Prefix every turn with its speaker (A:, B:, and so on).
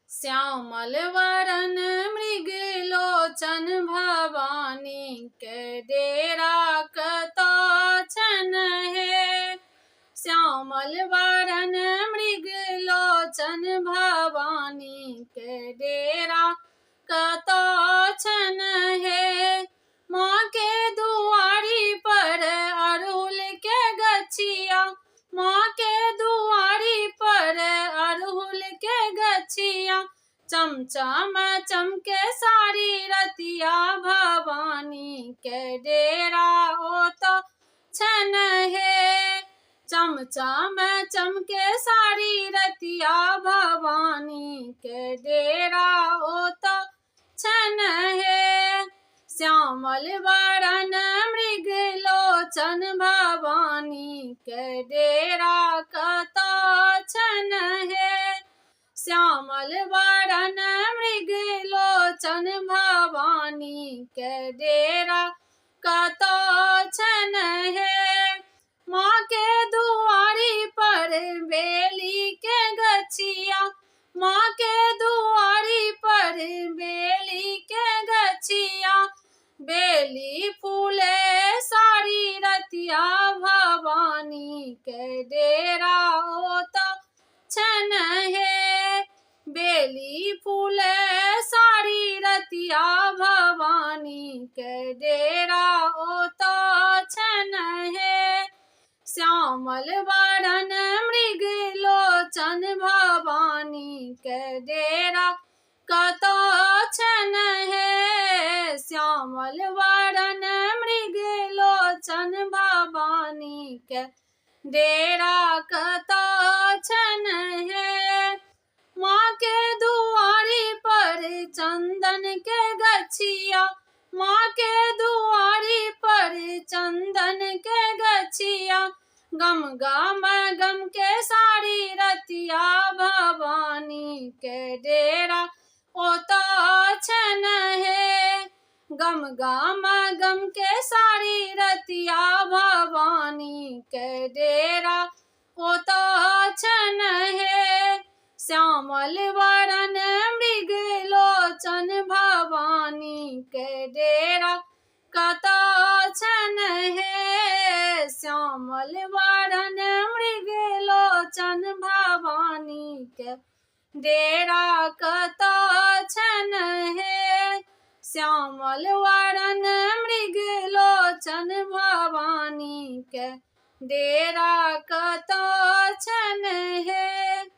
A: श्यामल वरन मृग लोचन भवानी के डेरा कतो छन है। श्यामल वरन मृग लोचन भवानी के डेरा कतो छन है। माँ के दुआरी पर अड़हुल के गछिया, माँ के दुआरी पर अड़हुल के गछिया, चमचम चमके सारी रतिया भवानी के डेरा ओतो छन है। चमचम चमके सारी रतिया भवानी के डेरा ओतो छन है। श्यामल वरन मृग लोचन भवानी के डेरा कतो छन है। श्यामल वरन मृग लोचन भवानी के डेरा कतो छन है। माँ के दुआरी पर बेली के गछिया, माँ के दुआरी पर बेली के गछिया, बेली फूले सारी रतिया भवानी के डेरा ओतो छन है। बेली फूले सारी रतिया भवानी के डेरा ओतो छन है। श्यामल वरन मृग लोचन भवानी के डेरा कतो छन है। श्यामल वरन मृग लोचन भवानी के डेरा कतो छन है। माँ के दुआरी पर चंदन के गछिया, माँ के दुआरी पर चंदन के गछिया, गम गम गम के सारी रतिया भवानी के डेरा ओतो छन है। गम गम गम के सारी रतिया भवानी के डेरा ओतो छन है। श्यामल वरन मृग लोचन भवानी के डेरा कतो छन है। श्यामल वरन मृग लोचन भवानी के डेरा कतो छन है। श्यामल वरन मृग लोचन भवानी के डेरा कतो छन है।